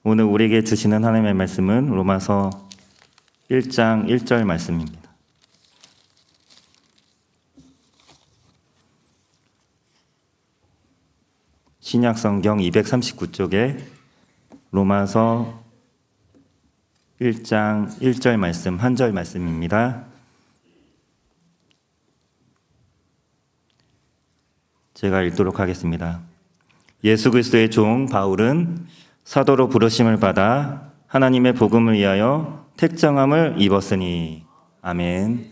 오늘 우리에게 주시는 하나님의 말씀은 로마서 1장 1절 말씀입니다. 신약성경 239쪽에 로마서 1장 1절 말씀, 한 절 말씀입니다. 제가 읽도록 하겠습니다. 예수 그리스도의 종 바울은 사도로 부르심을 받아 하나님의 복음을 위하여 택정함을 입었으니. 아멘.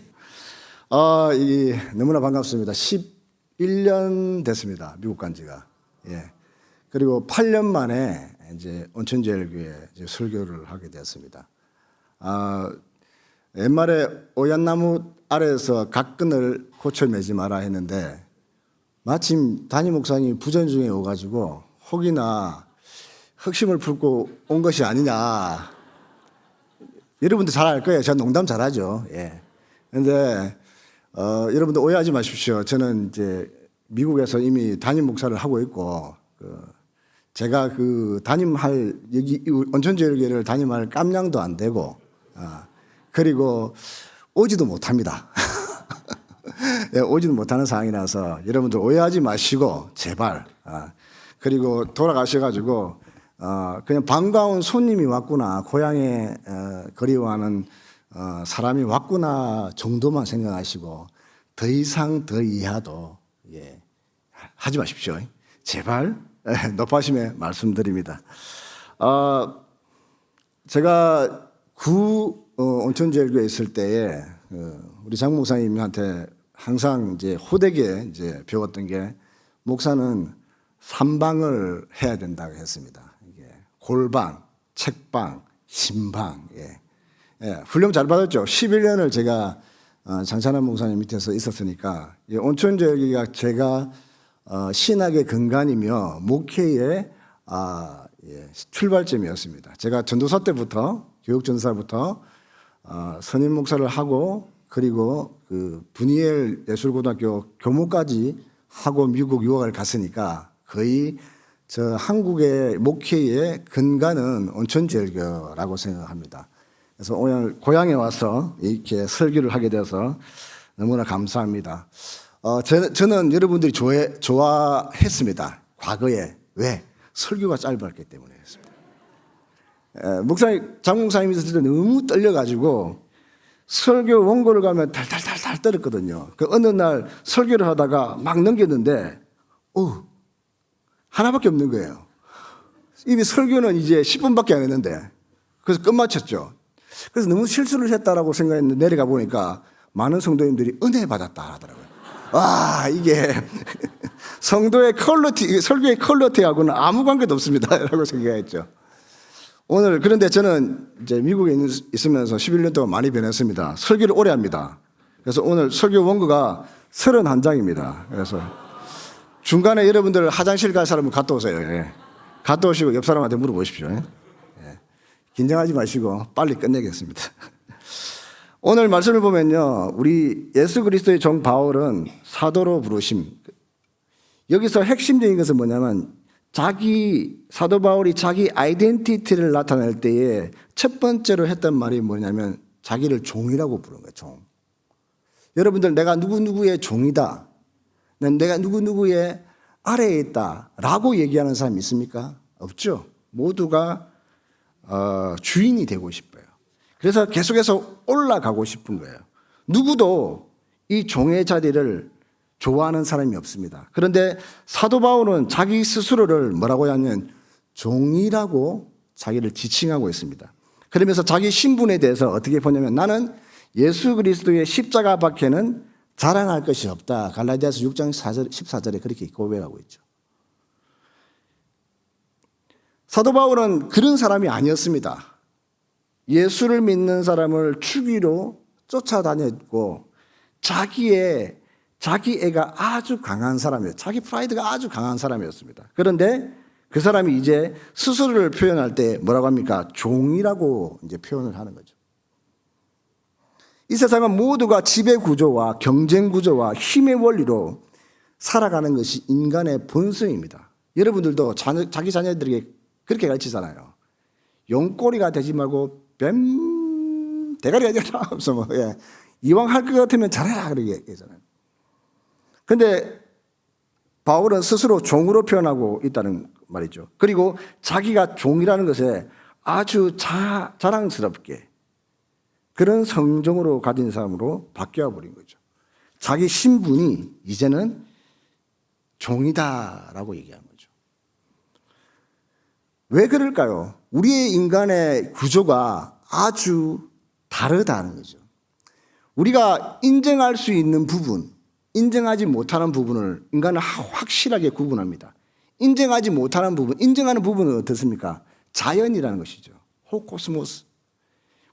너무나 반갑습니다. 11년 됐습니다. 미국 간 지가. 그리고 8년 만에 이제 온천제일교회 설교를 하게 되었습니다. 옛말에 오얏나무 아래에서 각근을 고쳐 매지 마라 했는데 마침 담임 목사님이 부전 중에 오가지고 혹이나 흑심을 품고 온 것이 아니냐. 여러분들 잘 알 거예요. 제가 농담 잘하죠. 그런데 여러분들 오해하지 마십시오. 저는 이제 미국에서 이미 담임 목사를 하고 있고 제가 담임할 여기 온천제일교회를 담임할 깜냥도 안 되고 그리고 오지도 못합니다. 오지도 못하는 상황이라서 여러분들 오해하지 마시고 제발. 그리고 돌아가셔가지고 그냥 반가운 손님이 왔구나, 고향에 그리워하는 사람이 왔구나 정도만 생각하시고 더 이상 더 이하도 하지 마십시오. 제발. 높아심에 말씀드립니다. 제가 온천제일교회에 있을 때에 우리 장 목사님한테 항상 이제 호되게 이제 배웠던 게 목사는 3방을 해야 된다고 했습니다. 이게 골방, 책방, 신방. 훈련 잘 받았죠. 11년을 제가 장찬환 목사님 밑에서 있었으니까 온천제일교회가 제가 신학의 근간이며 목회의 출발점이었습니다. 제가 전도사 때부터 교육전사부터 선임 목사를 하고 그리고 분이엘 예술고등학교 교무까지 하고 미국 유학을 갔으니까 거의 저 한국의 목회의 근간은 온천제일교라고 생각합니다. 그래서 오늘 고향에 와서 이렇게 설교를 하게 돼서 너무나 감사합니다. 저는 여러분들이 좋아했습니다. 과거에. 왜? 설교가 짧았기 때문에 했습니다. 장 목사님이 있을 때 너무 떨려가지고 설교 원고를 가면 달달달달 떨었거든요. 어느 날 설교를 하다가 막 넘겼는데, 하나밖에 없는 거예요. 이미 설교는 이제 10분밖에 안 했는데, 그래서 끝마쳤죠. 그래서 너무 실수를 했다라고 생각했는데 내려가 보니까 많은 성도님들이 은혜 받았다 하더라고요. 이게 성도의 퀄리티, 설교의 퀄리티하고는 아무 관계도 없습니다. 라고 생각했죠. 그런데 저는 이제 미국에 있으면서 11년 동안 많이 변했습니다. 설교를 오래 합니다. 그래서 오늘 설교 원고가 31장입니다. 그래서 중간에 여러분들 화장실 갈 사람은 갔다 오세요. 갔다 오시고 옆 사람한테 물어보십시오. 긴장하지 마시고 빨리 끝내겠습니다. 오늘 말씀을 보면요, 우리 예수 그리스도의 종 바울은 사도로 부르심. 여기서 핵심적인 것은 뭐냐면 사도 바울이 자기 아이덴티티를 나타낼 때에 첫 번째로 했던 말이 뭐냐면 자기를 종이라고 부른 거예요. 종. 여러분들 내가 누구누구의 종이다. 내가 누구누구의 아래에 있다. 라고 얘기하는 사람이 있습니까? 없죠. 모두가 주인이 되고 싶어요. 그래서 계속해서 올라가고 싶은 거예요. 누구도 이 종의 자리를 좋아하는 사람이 없습니다. 그런데 사도 바울은 자기 스스로를 뭐라고 하냐면 종이라고 자기를 지칭하고 있습니다. 그러면서 자기 신분에 대해서 어떻게 보냐면 나는 예수 그리스도의 십자가 밖에는 자랑할 것이 없다. 갈라디아서 6장 14절에 그렇게 고백하고 있죠. 사도 바울은 그런 사람이 아니었습니다. 예수를 믿는 사람을 죽이러 쫓아다녔고 자기애가 아주 강한 사람이에요. 자기 프라이드가 아주 강한 사람이었습니다. 그런데 그 사람이 이제 스스로를 표현할 때 뭐라고 합니까? 종이라고 이제 표현을 하는 거죠. 이 세상은 모두가 지배 구조와 경쟁 구조와 힘의 원리로 살아가는 것이 인간의 본성입니다. 여러분들도 자기 자녀들에게 그렇게 가르치잖아요. 용꼬리가 되지 말고 뱀 대가리가 되라 없어 뭐. 예. 이왕 할 것 같으면 잘해라 그러게 얘기잖아요. 그런데 바울은 스스로 종으로 표현하고 있다는 말이죠. 그리고 자기가 종이라는 것에 아주 자랑스럽게 그런 성정으로 가진 사람으로 바뀌어 버린 거죠. 자기 신분이 이제는 종이다라고 얘기한 거죠. 왜 그럴까요? 우리의 인간의 구조가 아주 다르다는 거죠. 우리가 인정할 수 있는 부분, 인정하지 못하는 부분을 인간은 확실하게 구분합니다. 인정하지 못하는 부분, 인정하는 부분은 어떻습니까? 자연이라는 것이죠. 호코스모스,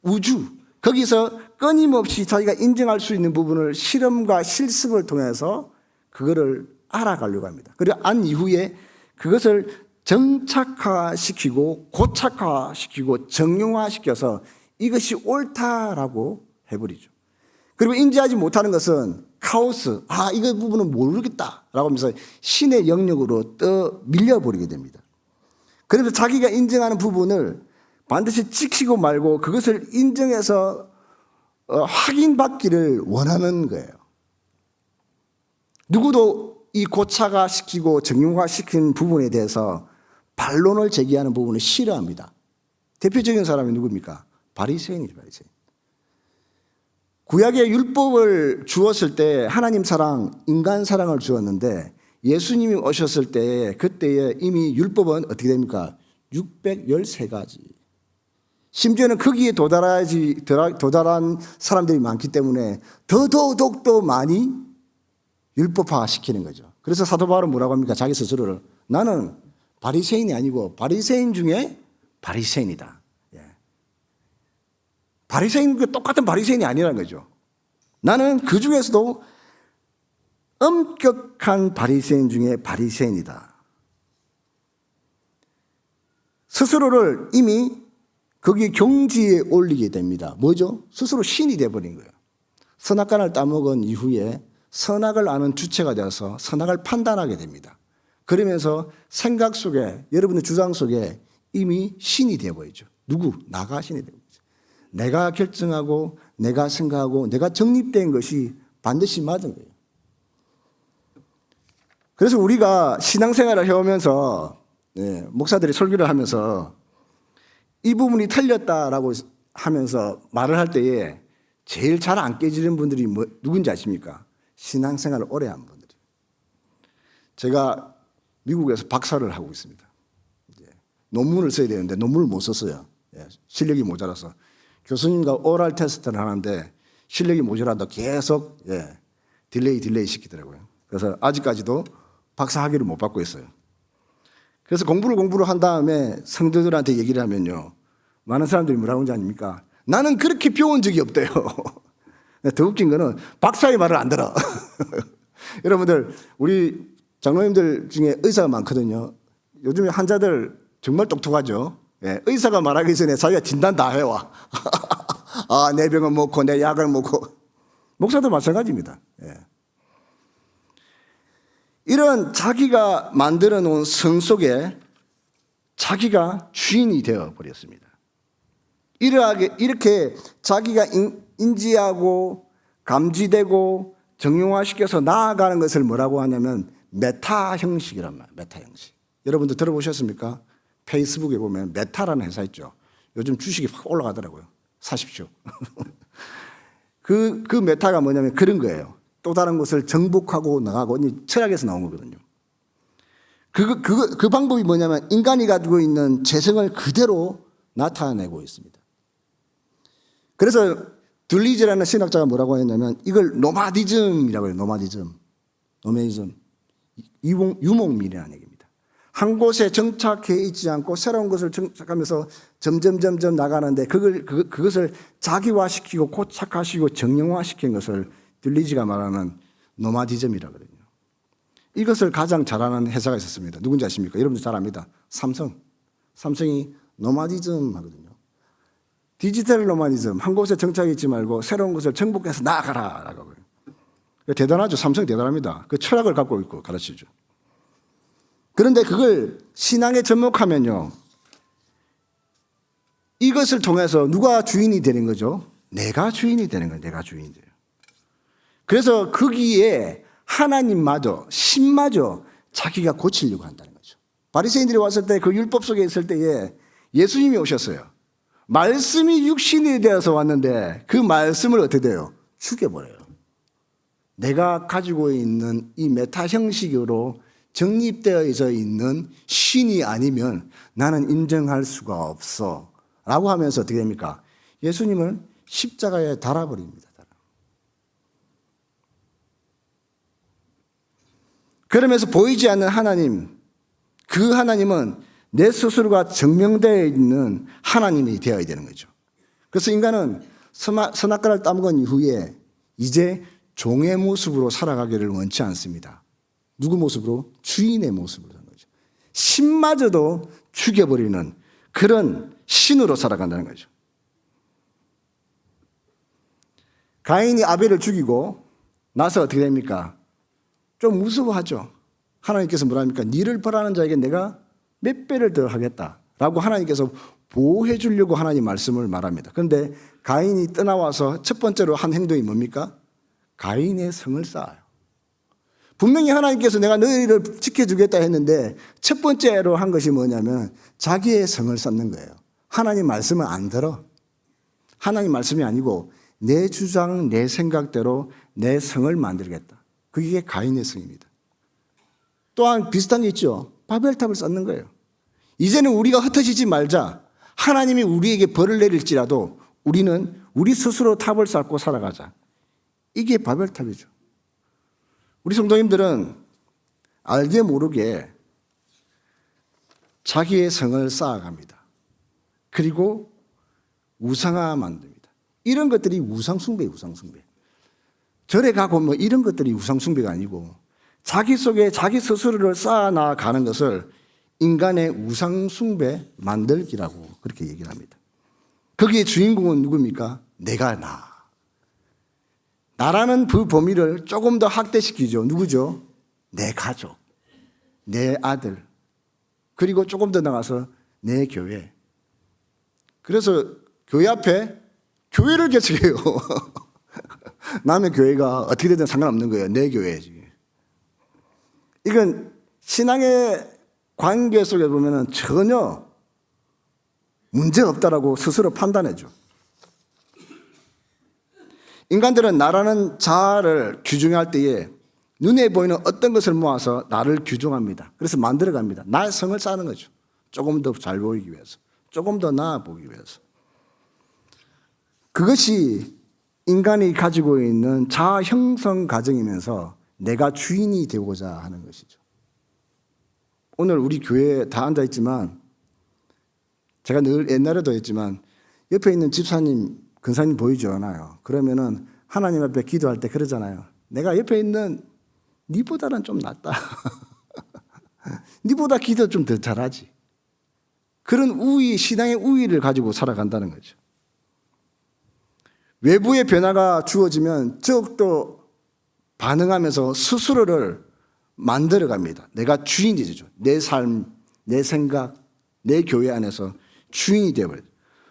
우주. 거기서 끊임없이 자기가 인정할 수 있는 부분을 실험과 실습을 통해서 그거를 알아가려고 합니다. 그리고 안 이후에 그것을 정착화시키고 고착화시키고 정형화시켜서 이것이 옳다라고 해버리죠. 그리고 인지하지 못하는 것은 카오스, 이거 부분은 모르겠다라고 하면서 신의 영역으로 떠 밀려버리게 됩니다. 그래서 자기가 인정하는 부분을 반드시 지키고 말고 그것을 인정해서 확인받기를 원하는 거예요. 누구도 이 고착화시키고 정형화시킨 부분에 대해서 반론을 제기하는 부분을 싫어합니다. 대표적인 사람이 누굽니까? 바리새인이죠, 바리새인. 구약의 율법을 주었을 때 하나님 사랑, 인간 사랑을 주었는데 예수님이 오셨을 때 그때에 이미 율법은 어떻게 됩니까? 613가지. 심지어는 거기에 도달한 사람들이 많기 때문에 더더욱더 많이 율법화 시키는 거죠. 그래서 사도 바울은 뭐라고 합니까? 자기 스스로를 나는 바리새인이 아니고 바리새인 중에 바리새인이다. 바리새인과 똑같은 바리새인이 아니라는 거죠. 나는 그 중에서도 엄격한 바리새인 중에 바리새인이다. 스스로를 이미 거기 경지에 올리게 됩니다. 뭐죠? 스스로 신이 되어버린 거예요. 선악과를 따먹은 이후에 선악을 아는 주체가 되어서 선악을 판단하게 됩니다. 그러면서 생각 속에, 여러분의 주장 속에 이미 신이 되어버리죠. 누구? 나가 신이 되어버리죠. 내가 결정하고 내가 생각하고 내가 정립된 것이 반드시 맞은 거예요. 그래서 우리가 신앙생활을 해오면서 목사들이 설교를 하면서 이 부분이 틀렸다라고 하면서 말을 할 때에 제일 잘 안 깨지는 분들이 누군지 아십니까? 신앙생활을 오래 한 분들이. 제가 미국에서 박사를 하고 있습니다. 논문을 써야 되는데 논문을 못 썼어요. 실력이 모자라서. 교수님과 오랄 테스트를 하는데 실력이 모자라다 계속 딜레이 시키더라고요. 그래서 아직까지도 박사 학위를 못 받고 있어요. 그래서 공부를 한 다음에 성도들한테 얘기를 하면요. 많은 사람들이 뭐라고 하는지 아닙니까? 나는 그렇게 배운 적이 없대요. 더 웃긴 거는 박사의 말을 안 들어. 여러분들 우리 장로님들 중에 의사가 많거든요. 요즘에 환자들 정말 똑똑하죠. 의사가 말하기 전에 자기가 진단 다 해와. 내 병은 먹고 내 약을 먹고. 목사도 마찬가지입니다. 이런 자기가 만들어 놓은 성 속에 자기가 주인이 되어 버렸습니다. 이렇게 자기가 인지하고 감지되고 정형화시켜서 나아가는 것을 뭐라고 하냐면 메타 형식이란 말이에요. 메타 형식. 여러분도 들어보셨습니까? 페이스북에 보면 메타라는 회사 있죠. 요즘 주식이 확 올라가더라고요. 사십시오. 그 메타가 뭐냐면 그런 거예요. 또 다른 것을 정복하고 나가고 철학에서 나온 거거든요. 그 방법이 뭐냐면 인간이 가지고 있는 재성을 그대로 나타내고 있습니다. 그래서 둘리즈라는 신학자가 뭐라고 했냐면 이걸 노마디즘이라고 해요. 노마디즘. 유목민이라는 얘기입니다. 한 곳에 정착해 있지 않고 새로운 것을 정착하면서 점점 나가는데 그것을 자기화시키고 고착화시키고 정형화시킨 것을 둘리지가 말하는 노마디즘이라고 그러거든요. 이것을 가장 잘하는 회사가 있었습니다. 누군지 아십니까? 여러분들 잘 압니다. 삼성이 노마디즘 하거든요. 디지털 노마디즘, 한 곳에 정착해 있지 말고 새로운 것을 정복해서 나아가라라고 해요. 대단하죠. 삼성 대단합니다. 그 철학을 갖고 있고 가르치죠. 그런데 그걸 신앙에 접목하면요. 이것을 통해서 누가 주인이 되는 거죠? 내가 주인이 되는 거예요. 내가 주인이 돼요. 그래서 거기에 하나님마저 신마저 자기가 고치려고 한다는 거죠. 바리새인들이 왔을 때 그 율법 속에 있을 때에 예수님이 오셨어요. 말씀이 육신이 되어서 왔는데 그 말씀을 어떻게 돼요? 죽여버려요. 내가 가지고 있는 이 메타 형식으로 정립되어 있는 신이 아니면 나는 인정할 수가 없어 라고 하면서 어떻게 됩니까? 예수님을 십자가에 달아버립니다. 그러면서 보이지 않는 하나님, 그 하나님은 내 스스로가 증명되어 있는 하나님이 되어야 되는 거죠. 그래서 인간은 선악과를 따먹은 이후에 이제 종의 모습으로 살아가기를 원치 않습니다. 누구 모습으로? 주인의 모습으로 사는 거죠. 신마저도 죽여버리는 그런 신으로 살아간다는 거죠. 가인이 아벨을 죽이고 나서 어떻게 됩니까? 좀 무서워하죠. 하나님께서 뭐라 합니까? 니를 벌하는 자에게 내가 몇 배를 더 하겠다라고 하나님께서 보호해 주려고 하나님 말씀을 말합니다. 그런데 가인이 떠나와서 첫 번째로 한 행동이 뭡니까? 가인의 성을 쌓아요. 분명히 하나님께서 내가 너희를 지켜주겠다 했는데 첫 번째로 한 것이 뭐냐면 자기의 성을 쌓는 거예요. 하나님 말씀을 안 들어. 하나님 말씀이 아니고 내 주장, 내 생각대로 내 성을 만들겠다. 그게 가인의 성입니다. 또한 비슷한 게 있죠. 바벨탑을 쌓는 거예요. 이제는 우리가 흩어지지 말자. 하나님이 우리에게 벌을 내릴지라도 우리는 우리 스스로 탑을 쌓고 살아가자. 이게 바벨탑이죠. 우리 성도님들은 알게 모르게 자기의 성을 쌓아갑니다. 그리고 우상화 만듭니다. 이런 것들이 우상숭배예요, 우상숭배. 절에 가고 뭐 이런 것들이 우상숭배가 아니고 자기 속에 자기 스스로를 쌓아나가는 것을 인간의 우상숭배 만들기라고 그렇게 얘기를 합니다. 거기에 주인공은 누굽니까? 내가 나라는 그 범위를 조금 더 확대시키죠. 누구죠? 내 가족, 내 아들, 그리고 조금 더 나가서 내 교회. 그래서 교회 앞에 교회를 개척해요. 남의 교회가 어떻게 되든 상관없는 거예요. 내 교회지. 이건 신앙의 관계 속에 보면 전혀 문제가 없다라고 스스로 판단해줘. 인간들은 나라는 자아를 규정할 때에 눈에 보이는 어떤 것을 모아서 나를 규정합니다. 그래서 만들어갑니다. 나의 성을 쌓는 거죠. 조금 더 잘 보이기 위해서. 조금 더 나아 보이기 위해서. 그것이 인간이 가지고 있는 자아 형성 과정이면서 내가 주인이 되고자 하는 것이죠. 오늘 우리 교회에 다 앉아있지만 제가 늘 옛날에도 했지만 옆에 있는 집사님, 근사님 보이지 않아요. 그러면은 하나님 앞에 기도할 때 그러잖아요. 내가 옆에 있는 니보다는 좀 낫다. 니보다 기도 좀 더 잘하지. 그런 우위, 신앙의 우위를 가지고 살아간다는 거죠. 외부의 변화가 주어지면 더욱더 반응하면서 스스로를 만들어갑니다. 내가 주인이 되죠. 내 삶, 내 생각, 내 교회 안에서 주인이 되어버려요.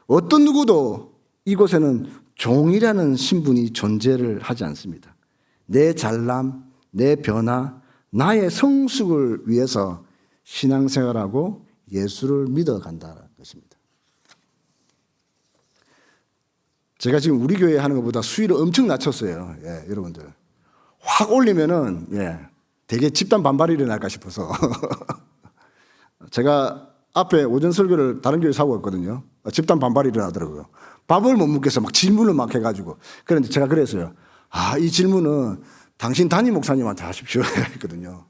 어떤 누구도 이곳에는 종이라는 신분이 존재를 하지 않습니다. 내 잘남, 내 변화, 나의 성숙을 위해서 신앙생활하고 예수를 믿어간다는 것입니다. 제가 지금 우리 교회 하는 것보다 수위를 엄청 낮췄어요. 예, 여러분들. 확 올리면은, 되게 집단 반발이 일어날까 싶어서. 제가 앞에 오전 설교를 다른 교회 사고 왔거든요. 집단 반발이 일어나더라고요. 밥을 못 먹겠어. 막 질문을 막 해가지고. 그런데 제가 그랬어요. 이 질문은 당신 담임 목사님한테 하십시오. 했거든요.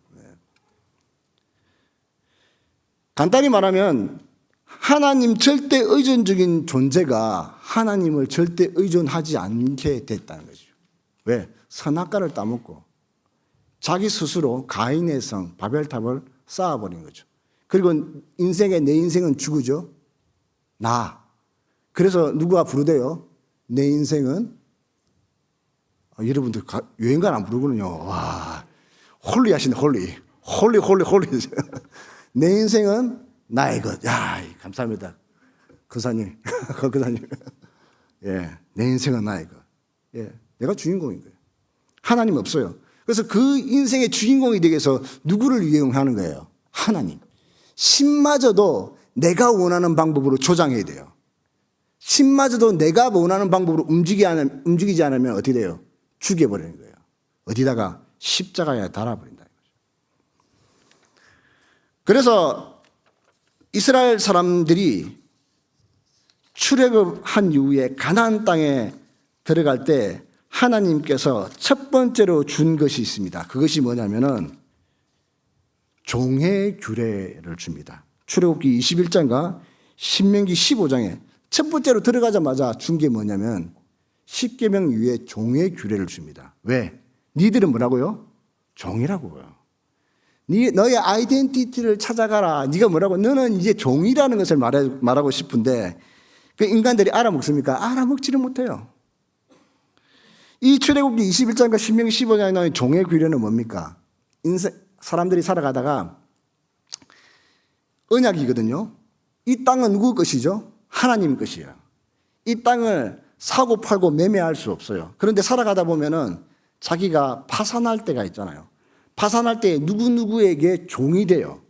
간단히 말하면 하나님 절대 의존적인 존재가 하나님을 절대 의존하지 않게 됐다는 거죠. 왜? 선악과를 따먹고 자기 스스로 가인의 성, 바벨탑을 쌓아버린 거죠. 그리고 내 인생은 죽으죠. 그래서 누가 부르대요? 내 인생은 여러분들 여행가 안 부르거든요. 와, 홀리 하시네, 홀리. 내 인생은 나의 것. 감사합니다. 거사님, 거사님. 예, 내 인생은 나의 것. 예, 내가 주인공인 거예요. 하나님 없어요. 그래서 그 인생의 주인공이 되기 위해서 누구를 이용하는 거예요? 하나님. 신마저도 내가 원하는 방법으로 조장해야 돼요. 신마저도 내가 원하는 방법으로 움직이지 않으면 어떻게 돼요? 죽여버리는 거예요. 어디다가? 십자가에 달아버린다. 그래서 이스라엘 사람들이 출애굽한 이후에 가나안 땅에 들어갈 때 하나님께서 첫 번째로 준 것이 있습니다. 그것이 뭐냐면은 종의 규례를 줍니다. 출애굽기 21장과 신명기 15장에 첫 번째로 들어가자마자 준 게 뭐냐면 십계명 위에 종의 규례를 줍니다. 왜? 니들은 뭐라고요? 종이라고요. 너의 아이덴티티를 찾아가라. 네가 뭐라고? 너는 이제 종이라는 것을 말하고 싶은데 그 인간들이 알아먹습니까? 알아먹지를 못해요. 이 출애굽기 21장과 신명기 15장에 나온 종의 규례는 뭡니까? 사람들이 살아가다가 언약이거든요. 이 땅은 누구 것이죠? 하나님 것이에요. 이 땅을 사고 팔고 매매할 수 없어요. 그런데 살아가다 보면은 자기가 파산할 때가 있잖아요. 파산할 때 누구누구에게 종이 돼요.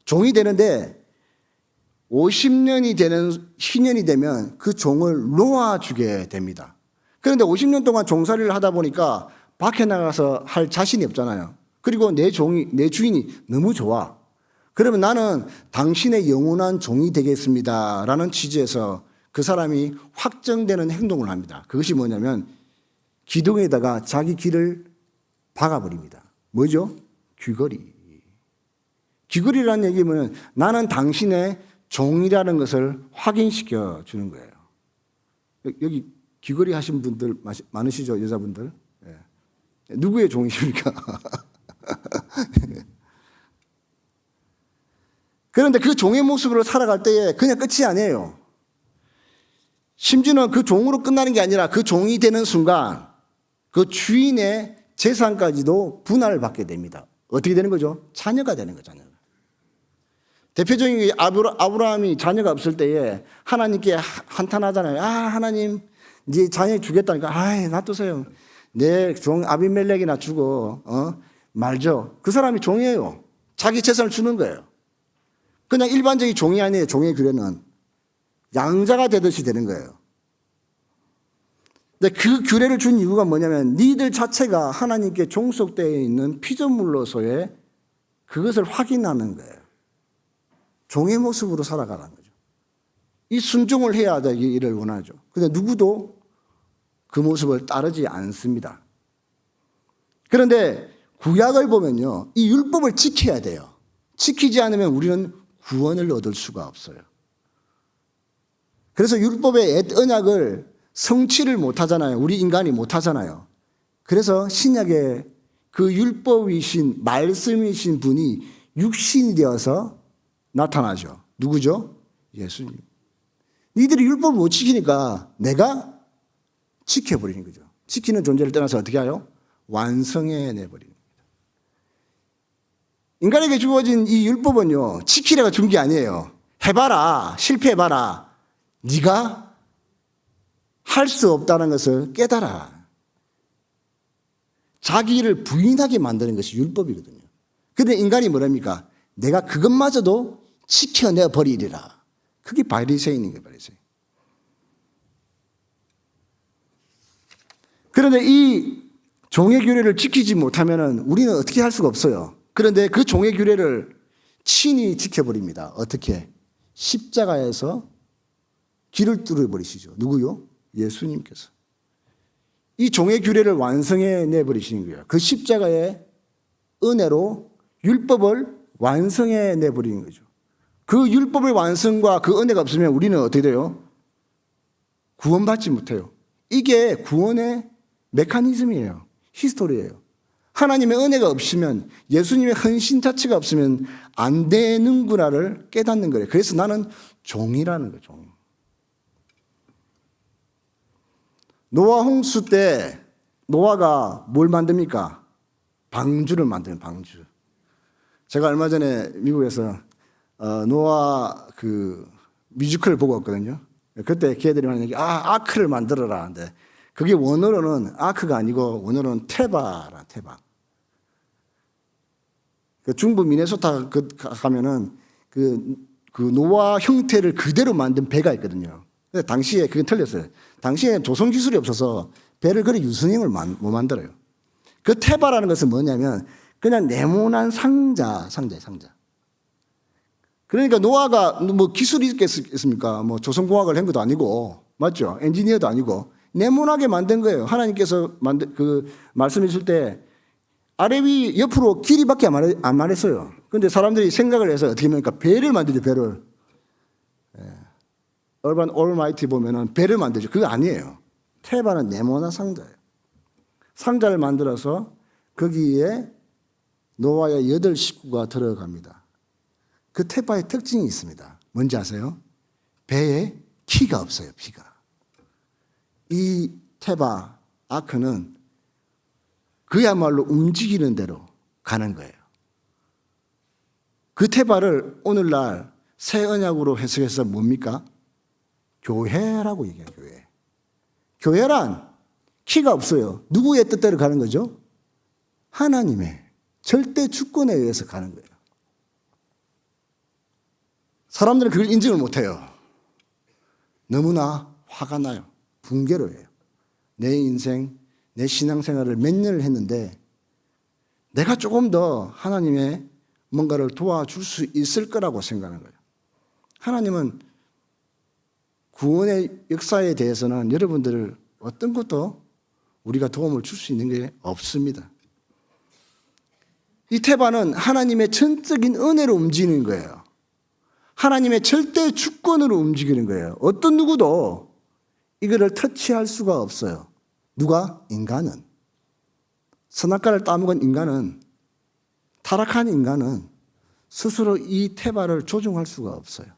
종이 되는데 50년이 되는 희년이 되면 그 종을 놓아주게 됩니다. 그런데 50년 동안 종살이를 하다 보니까 밖에 나가서 할 자신이 없잖아요. 그리고 내 주인이 너무 좋아. 그러면 나는 당신의 영원한 종이 되겠습니다. 라는 취지에서 그 사람이 확정되는 행동을 합니다. 그것이 뭐냐면 기둥에다가 자기 귀를 박아버립니다. 뭐죠? 귀걸이. 귀걸이라는 얘기는 나는 당신의 종이라는 것을 확인시켜 주는 거예요. 여기 귀걸이 하신 분들 많으시죠? 여자분들. 예. 누구의 종이십니까? 그런데 그 종의 모습으로 살아갈 때에 그냥 끝이 아니에요. 심지어는 그 종으로 끝나는 게 아니라 그 종이 되는 순간 그 주인의 재산까지도 분할을 받게 됩니다. 어떻게 되는 거죠? 자녀가 되는 거죠. 자녀가. 대표적인 게 아브라함이 자녀가 없을 때에 하나님께 한탄하잖아요. 하나님 이제 자녀 주겠다니까 놔두세요. 내 종 아비멜렉이나 주고 말죠. 그 사람이 종이에요. 자기 재산을 주는 거예요. 그냥 일반적인 종이 아니에요. 종의 규례는 양자가 되듯이 되는 거예요. 근데 그 규례를 준 이유가 뭐냐면 니들 자체가 하나님께 종속되어 있는 피조물로서의 그것을 확인하는 거예요. 종의 모습으로 살아가라는 거죠. 이 순종을 해야 되기를 원하죠. 그런데 누구도 그 모습을 따르지 않습니다. 그런데 구약을 보면요, 이 율법을 지켜야 돼요. 지키지 않으면 우리는 구원을 얻을 수가 없어요. 그래서 율법의 언약을 성취를 못하잖아요. 우리 인간이 못하잖아요. 그래서 신약에 그 율법이신 말씀이신 분이 육신이 되어서 나타나죠. 누구죠? 예수님. 니들이 율법을 못 지키니까 내가 지켜버리는 거죠. 지키는 존재를 떠나서 어떻게 하요? 완성해내버리는 겁니다. 인간에게 주어진 이 율법은요, 지키려고 준 게 아니에요. 해봐라, 실패해봐라. 네가 할 수 없다는 것을 깨달아. 자기를 부인하게 만드는 것이 율법이거든요. 그런데 인간이 뭐랍니까? 내가 그것마저도 지켜내 버리리라. 그게 바리새인인 거예요, 바리새인. 그런데 이 종의 규례를 지키지 못하면 우리는 어떻게 할 수가 없어요. 그런데 그 종의 규례를 친히 지켜버립니다. 어떻게? 십자가에서 길을 뚫어버리시죠. 누구요? 예수님께서. 이 종의 규례를 완성해 내버리시는 거예요. 그 십자가의 은혜로 율법을 완성해 내버리는 거죠. 그 율법의 완성과 그 은혜가 없으면 우리는 어떻게 돼요? 구원받지 못해요. 이게 구원의 메커니즘이에요. 히스토리예요. 하나님의 은혜가 없으면, 예수님의 헌신 자체가 없으면 안 되는구나를 깨닫는 거예요. 그래서 나는 종이라는 거예요. 종. 노아 홍수 때 노아가 뭘 만듭니까? 방주를 만드는 방주. 제가 얼마 전에 미국에서 노아 그 뮤지컬을 보고 왔거든요. 그때 걔들이 하는 얘기, 아크를 만들어라. 근데 그게 원어로는 아크가 아니고 원어로는 테바라, 테바. 그 중부 미네소타 가면은 그 노아 형태를 그대로 만든 배가 있거든요. 근데 당시에 그게 틀렸어요. 당시에 조선 기술이 없어서 배를 그리 유선형을 못 만들어요. 그 테바라는 것은 뭐냐면 그냥 네모난 상자예요, 상자. 그러니까 노아가 뭐 기술이 있겠습니까? 뭐 조선공학을 한 것도 아니고, 맞죠? 엔지니어도 아니고, 네모나게 만든 거예요. 하나님께서 말씀해 줄 때 아래 위 옆으로 길이밖에 안 말했어요. 그런데 사람들이 생각을 해서 어떻게 합니까? 배를 만들죠, 배를. 얼반 올마이티 보면은 배를 만들죠. 그거 아니에요. 테바는 네모난 상자예요. 상자를 만들어서 거기에 노아의 8 식구가 들어갑니다. 그 테바의 특징이 있습니다. 뭔지 아세요? 배에 키가 없어요, 키가. 이 테바, 아크는 그야말로 움직이는 대로 가는 거예요. 그 테바를 오늘날 새 언약으로 해석해서 뭡니까? 교회라고 얘기해요, 교회. 교회란 키가 없어요. 누구의 뜻대로 가는 거죠? 하나님의 절대 주권에 의해서 가는 거예요. 사람들은 그걸 인정을 못해요. 너무나 화가 나요. 붕괴로워요. 내 인생, 내 신앙생활을 몇 년을 했는데 내가 조금 더 하나님의 뭔가를 도와줄 수 있을 거라고 생각하는 거예요. 하나님은 구원의 역사에 대해서는 여러분들을 어떤 것도 우리가 도움을 줄 수 있는 게 없습니다. 이 테바는 하나님의 전적인 은혜로 움직이는 거예요. 하나님의 절대 주권으로 움직이는 거예요. 어떤 누구도 이거를 터치할 수가 없어요. 누가? 인간은. 선악과를 따먹은 인간은, 타락한 인간은 스스로 이 테바를 조종할 수가 없어요.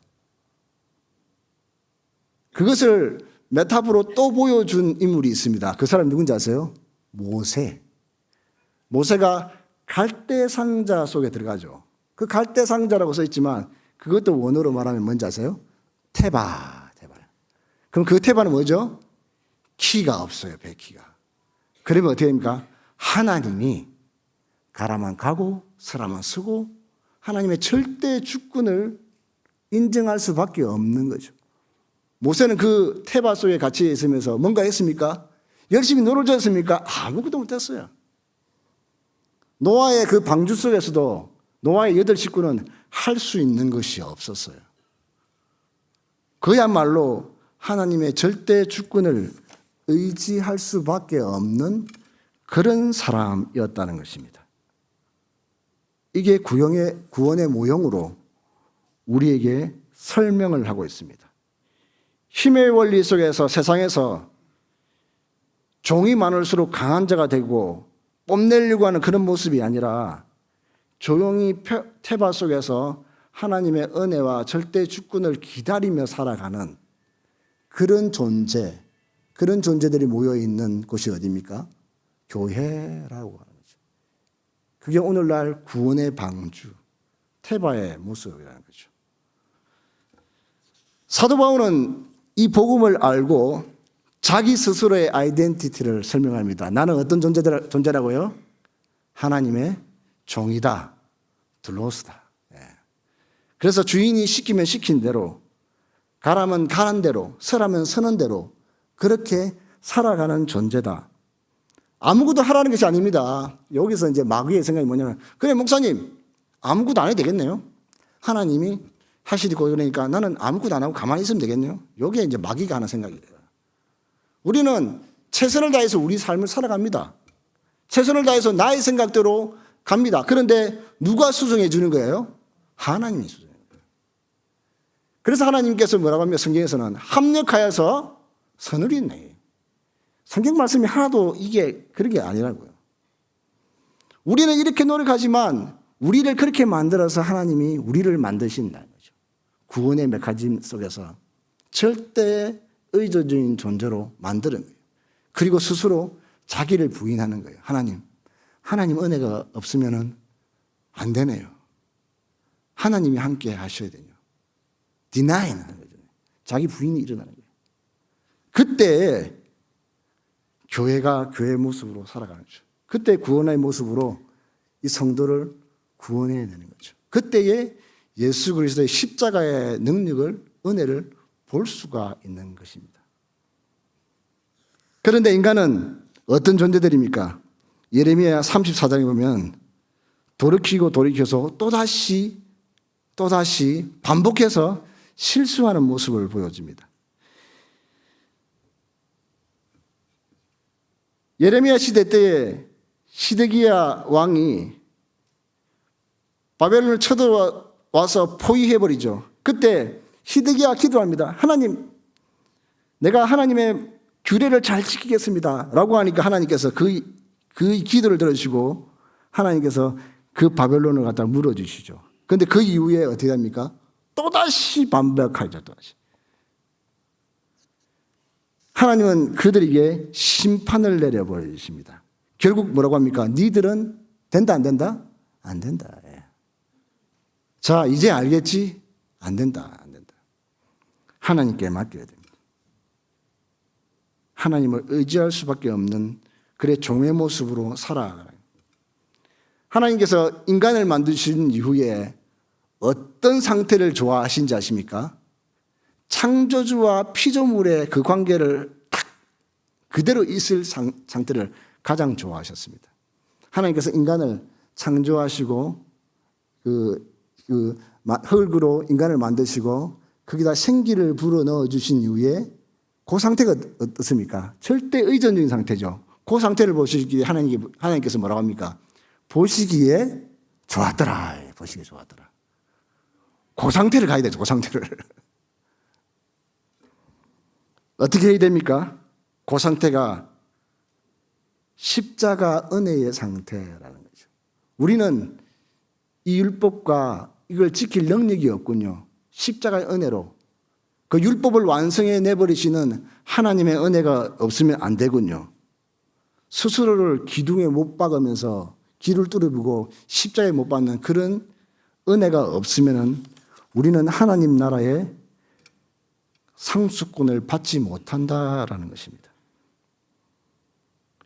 그것을 메타포로 또 보여준 인물이 있습니다. 그 사람 누군지 아세요? 모세. 모세가 갈대 상자 속에 들어가죠. 그 갈대 상자라고 써 있지만 그것도 원어로 말하면 뭔지 아세요? 테바. 그럼 그 테바는 뭐죠? 키가 없어요, 배키가. 그러면 어떻게 됩니까? 하나님이 가라만 가고 서라만 서고 하나님의 절대 주권을 인정할 수밖에 없는 거죠. 모세는 그 테바 속에 갇혀 있으면서 뭔가 했습니까? 열심히 놀아줬습니까? 아무것도 못했어요. 노아의 그 방주 속에서도 노아의 8 식구는 할 수 있는 것이 없었어요. 그야말로 하나님의 절대 주권을 의지할 수밖에 없는 그런 사람이었다는 것입니다. 이게 구원의 모형으로 우리에게 설명을 하고 있습니다. 힘의 원리 속에서 세상에서 종이 많을수록 강한 자가 되고 뽐내려고 하는 그런 모습이 아니라 조용히 테바 속에서 하나님의 은혜와 절대 주권을 기다리며 살아가는 그런 존재들이 모여있는 곳이 어디입니까? 교회라고 하는 거죠. 그게 오늘날 구원의 방주, 테바의 모습이라는 거죠. 사도 바울은 이 복음을 알고 자기 스스로의 아이덴티티를 설명합니다. 나는 어떤 존재라고요? 하나님의 종이다. 들로스다. 그래서 주인이 시키면 시킨 대로, 가라면 가는 대로, 서라면 서는 대로 그렇게 살아가는 존재다. 아무것도 하라는 것이 아닙니다. 여기서 이제 마귀의 생각이 뭐냐면, 그래 목사님 아무것도 안 해도 되겠네요. 하나님이 하시고 그러니까 나는 아무것도 안 하고 가만히 있으면 되겠네요. 여기에 이제 마귀가 하는 생각이에요. 우리는 최선을 다해서 우리 삶을 살아갑니다. 최선을 다해서 나의 생각대로 갑니다. 그런데 누가 수정해 주는 거예요? 하나님이 수정해 주는 거예요. 그래서 하나님께서 뭐라고 하면 성경에서는 합력하여서 선을 이루네. 성경 말씀이 하나도 이게 그런 게 아니라고요. 우리는 이렇게 노력하지만 우리를 그렇게 만들어서 하나님이 우리를 만드신다는 거죠. 구원의 메커니즘 속에서 절대 의존적인 존재로 만드는 거예요. 그리고 스스로 자기를 부인하는 거예요. 하나님 은혜가 없으면 안 되네요. 하나님이 함께 하셔야 되요. 디나인 하는 거죠. 자기 부인이 일어나는 거예요. 그때 교회가 교회의 모습으로 살아가는 거죠. 그때 구원의 모습으로 이 성도를 구원해야 되는 거죠. 그때에 예수 그리스도의 십자가의 능력을, 은혜를 볼 수가 있는 것입니다. 그런데 인간은 어떤 존재들입니까? 예레미야 34장에 보면 돌이키고 돌이켜서 또다시 반복해서 실수하는 모습을 보여줍니다. 예레미야 시대 때에 시드기야 왕이 바벨론을 쳐들어와서 포위해버리죠. 그때 시드기야가 기도합니다. 하나님, 내가 하나님의 규례를 잘 지키겠습니다 라고 하니까 하나님께서 그 기도를 들으시고 하나님께서 그 바벨론을 갖다 물어주시죠. 그런데 그 이후에 어떻게 됩니까? 또다시 반복하죠. 또다시. 하나님은 그들에게 심판을 내려버리십니다. 결국 뭐라고 합니까? 니들은 된다 안 된다? 안 된다. 예. 자, 이제 알겠지? 안 된다. 안 된다. 하나님께 맡겨야 됩니다. 하나님을 의지할 수밖에 없는 그의 종의 모습으로 살아가라. 하나님께서 인간을 만드신 이후에 어떤 상태를 좋아하신지 아십니까? 창조주와 피조물의 그 관계를 딱 그대로 있을 상태를 가장 좋아하셨습니다. 하나님께서 인간을 창조하시고 흙으로 인간을 만드시고 거기다 생기를 불어넣어 주신 이후에 그 상태가 어떻습니까? 절대 의존적인 상태죠. 그 상태를 보시기에 하나님께서 뭐라고 합니까? 보시기에 좋았더라. 보시기에 좋았더라. 그 상태를 가야 되죠. 그 상태를. 어떻게 해야 됩니까? 그 상태가 십자가 은혜의 상태라는 거죠. 우리는 이 율법과 이걸 지킬 능력이 없군요. 십자가의 은혜로 그 율법을 완성해 내버리시는 하나님의 은혜가 없으면 안 되군요. 스스로를 기둥에 못 박으면서 길을 뚫어보고 십자가에 못 박는 그런 은혜가 없으면 우리는 하나님 나라의 상수권을 받지 못한다라는 것입니다.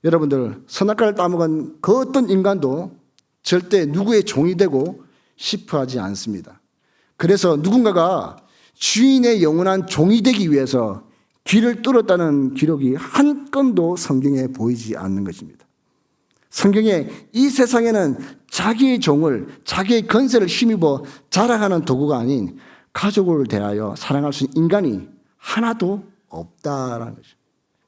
여러분들, 선악과를 따먹은 그 어떤 인간도 절대 누구의 종이 되고 싶어 하지 않습니다. 그래서 누군가가 주인의 영원한 종이 되기 위해서 길을 뚫었다는 기록이 한 건도 성경에 보이지 않는 것입니다. 성경에 이 세상에는 자기의 종을, 자기의 건세를 힘입어 자랑하는 도구가 아닌 가족을 대하여 사랑할 수 있는 인간이 하나도 없다라는 것이죠.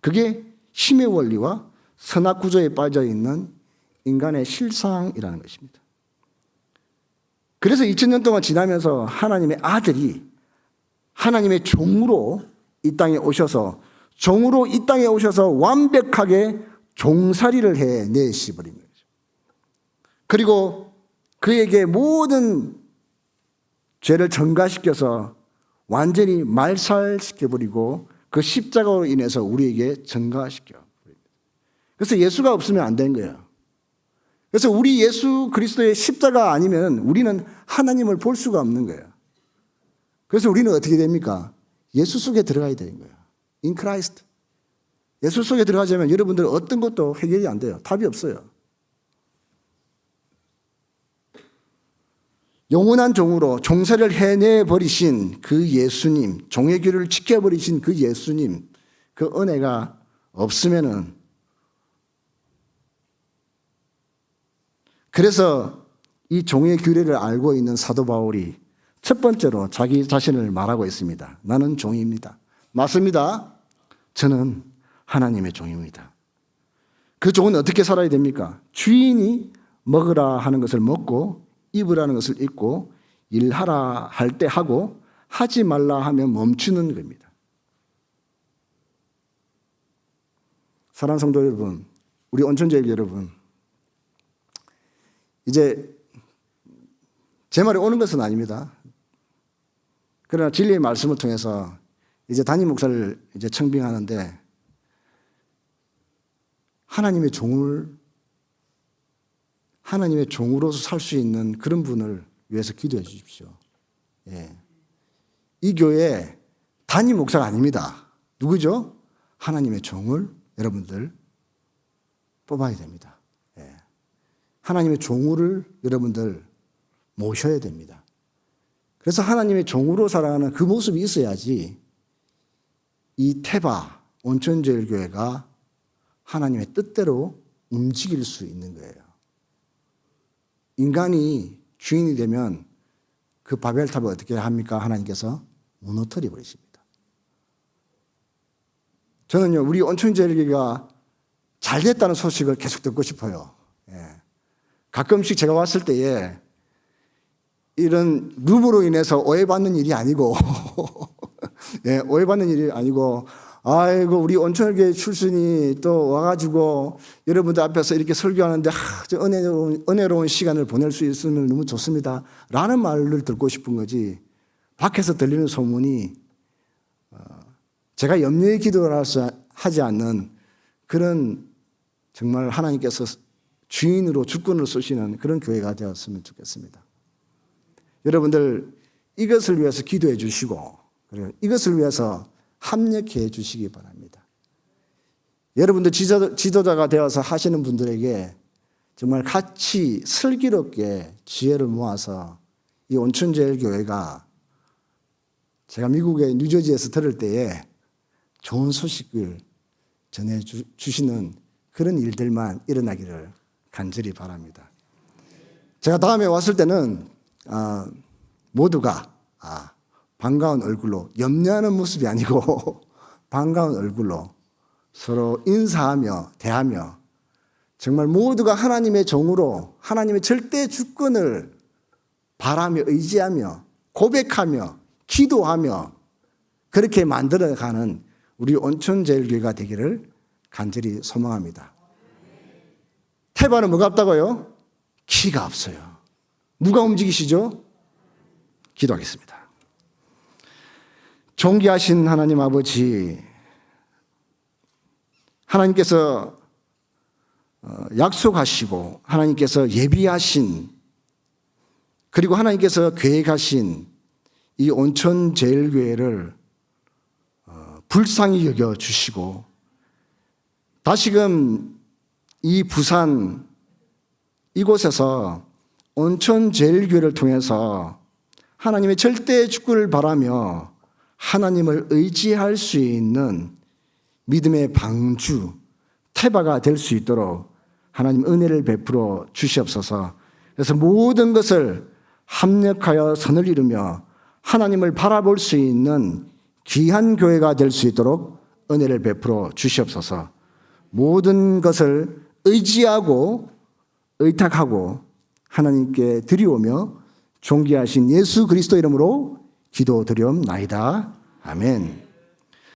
그게 힘의 원리와 선악 구조에 빠져 있는 인간의 실상이라는 것입니다. 그래서 2000년 동안 지나면서 하나님의 아들이 하나님의 종으로 이 땅에 오셔서 완벽하게 종살이를 해내시버린 거죠. 그리고 그에게 모든 죄를 전가시켜서 완전히 말살시켜버리고 그 십자가로 인해서 우리에게 전가시켜버립니다. 그래서 예수가 없으면 안 되는 거예요. 그래서 우리 예수 그리스도의 십자가 아니면 우리는 하나님을 볼 수가 없는 거예요. 그래서 우리는 어떻게 됩니까? 예수 속에 들어가야 되는 거예요. In Christ. 예수 속에 들어가자면 여러분들 어떤 것도 해결이 안 돼요. 답이 없어요. 영원한 종으로 종살이를 해내버리신 그 예수님, 종의 길을 지켜버리신 그 예수님, 그 은혜가 없으면은, 그래서 이 종의 규례를 알고 있는 사도 바울이 첫 번째로 자기 자신을 말하고 있습니다. 나는 종입니다. 맞습니다. 저는 하나님의 종입니다. 그 종은 어떻게 살아야 됩니까? 주인이 먹으라 하는 것을 먹고 입으라는 것을 입고 일하라 할 때 하고 하지 말라 하면 멈추는 겁니다. 사랑하는 성도 여러분, 우리 온천제일 여러분, 이제 제 말이 오는 것은 아닙니다. 그러나 진리의 말씀을 통해서 이제 담임 목사를 이제 청빙하는데 하나님의 종으로서 살 수 있는 그런 분을 위해서 기도해 주십시오. 예. 이 교회 단임 목사가 아닙니다. 누구죠? 하나님의 종을 여러분들 뽑아야 됩니다. 예. 하나님의 종을 여러분들 모셔야 됩니다. 그래서 하나님의 종으로 살아가는 그 모습이 있어야지 이 태바 온천제일교회가 하나님의 뜻대로 움직일 수 있는 거예요. 인간이 주인이 되면 그 바벨탑을 어떻게 합니까? 하나님께서 무너뜨려 버리십니다. 저는요, 우리 온천제일교회가 잘 됐다는 소식을 계속 듣고 싶어요. 예. 가끔씩 제가 왔을 때에 이런 룸으로 인해서 오해받는 일이 아니고, 예, 오해받는 일이 아니고, 아이고, 우리 온천교회 출신이 또 와가지고 여러분들 앞에서 이렇게 설교하는데, 저 은혜로운 시간을 보낼 수 있으면 너무 좋습니다. 라는 말을 듣고 싶은 거지, 밖에서 들리는 소문이, 제가 염려의 기도를 하지 않는 그런 정말 하나님께서 주인으로 주권을 쓰시는 그런 교회가 되었으면 좋겠습니다. 여러분들 이것을 위해서 기도해 주시고 그리고 이것을 위해서 합력해 주시기 바랍니다. 여러분들 지도자가 되어서 하시는 분들에게 정말 같이 슬기롭게 지혜를 모아서 이 온천제일교회가 제가 미국의 뉴저지에서 들을 때에 좋은 소식을 전해 주시는 그런 일들만 일어나기를 간절히 바랍니다. 제가 다음에 왔을 때는 모두가 반가운 얼굴로, 염려하는 모습이 아니고 반가운 얼굴로 서로 인사하며 대하며 정말 모두가 하나님의 종으로 하나님의 절대 주권을 바라며 의지하며 고백하며 기도하며 그렇게 만들어가는 우리 온천제일교회가 되기를 간절히 소망합니다. 태바는 뭐가 없다고요? 키가 없어요. 누가 움직이시죠? 기도하겠습니다. 존귀하신 하나님 아버지, 하나님께서 약속하시고 하나님께서 예비하신 그리고 하나님께서 계획하신 이 온천제일교회를 불쌍히 여겨주시고 다시금 이 부산 이곳에서 온천제일교회를 통해서 하나님의 절대 주권을 바라며 하나님을 의지할 수 있는 믿음의 방주, 태바가 될 수 있도록 하나님 은혜를 베풀어 주시옵소서. 그래서 모든 것을 합력하여 선을 이루며 하나님을 바라볼 수 있는 귀한 교회가 될 수 있도록 은혜를 베풀어 주시옵소서. 모든 것을 의지하고 의탁하고 하나님께 드리오며 존귀하신 예수 그리스도 이름으로 기도드리옵나이다. 아멘.